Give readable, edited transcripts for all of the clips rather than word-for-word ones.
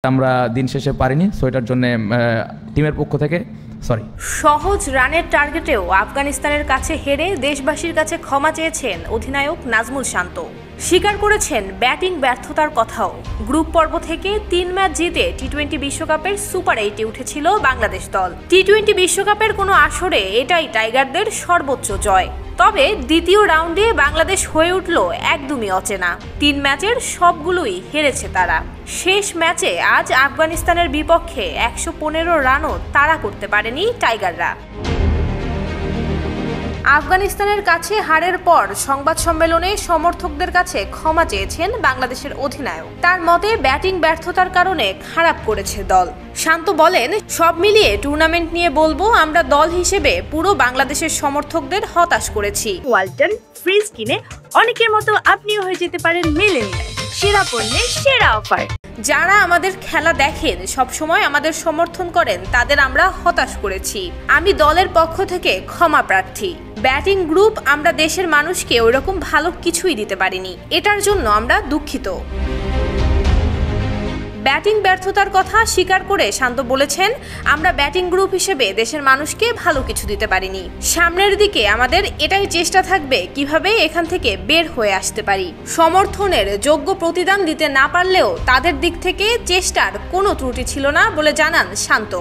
আমরা দিন শেষে পারিনি, সো এটার জন্য টিমের পক্ষ থেকে সরি। সহজ রানের টার্গেটেও আফগানিস্তানের কাছে হেরে দেশবাসীর কাছে ক্ষমা চেয়েছেন অধিনায়ক নাজমুল শান্ত। স্বীকার করেছেন ব্যাটিং ব্যর্থতার কথাও। গ্রুপ পর্ব থেকে 3 ম্যাচ জিতে টি-20 বিশ্বকাপের সুপার 8-এ উঠেছিল বাংলাদেশ দল। টি-20 বিশ্বকাপের কোনো আসরে এটাই টাইগারদের সর্বোচ্চ জয়। তবে দ্বিতীয় রাউন্ডে বাংলাদেশ হয়ে উঠল একদমই অচেনা। 3 ম্যাচের সবগুলোই হেরেছে তারা। শেষ ম্যাচে আজ আফগানিস্তানের বিপক্ষে 115 রানও তাড়া করতে পারেনি টাইগাররা। আফগানিস্তানের কাছে হারের পর সংবাদ সম্মেলনে সমর্থকদের কাছে ক্ষমা চেয়েছেন বাংলাদেশের অধিনায়ক। তার মতে ব্যাটিং ব্যর্থতার কারণে খারাপ করেছে দল। শান্ত বলেন, সব মিলিয়ে টুর্নামেন্ট নিয়ে বলবো আমরা দল হিসেবে পুরো বাংলাদেশের সমর্থকদের হতাশ করেছি। ওয়ালটন ফ্রিজ কিনে অনেকের মতো আপনিও হয়ে যেতে পারেন মিলেনিয়াল। সেরা পণ্যের সেরা অফার। যারা আমাদের খেলা দেখেন, সবসময় আমাদের সমর্থন করেন, তাদের আমরা হতাশ করেছি। আমি দলের পক্ষ থেকে ক্ষমা প্রার্থী। ব্যাটিং গ্রুপ আমরা দেশের মানুষকে ওইরকম ভালো কিছুই দিতে পারিনি, এটার জন্য আমরা দুঃখিত। ব্যাটিং ব্যর্থতার কথা স্বীকার করে শান্ত বলেছেন, আমরা ব্যাটিং গ্রুপ হিসেবে দেশের মানুষকে ভালো কিছু দিতে পারিনি। সামনের দিকে আমাদের এটাই চেষ্টা থাকবে কিভাবে এখান থেকে বের হয়ে আসতে পারি। সমর্থনের যোগ্য প্রতিদান দিতে না পারলেও তাদের দিক থেকে চেষ্টার কোনো ত্রুটি ছিল না বলে জানান শান্ত।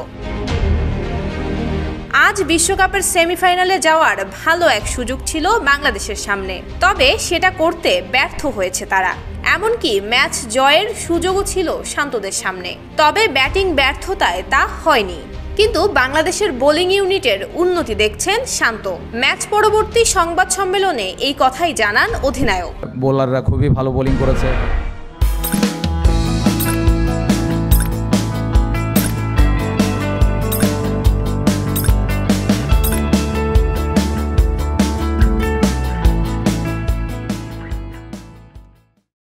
আজ বিশ্বকাপের সেমিফাইনালে যাওয়ার ভালো এক সুযোগ ছিল বাংলাদেশের সামনে, তবে সেটা করতে ব্যর্থ হয়েছে তারা। এমনকি ম্যাচ জয়ের সুযোগও ছিল শান্তদের সামনে, তবে ব্যাটিং ব্যর্থতায় তা হয়নি। কিন্তু বাংলাদেশের বোলিং ইউনিটের উন্নতি দেখছেন শান্ত। ম্যাচ পরবর্তী সংবাদ সম্মেলনে এই কথাই জানান অধিনায়ক। বোলাররা খুবই ভালো বোলিং করেছে।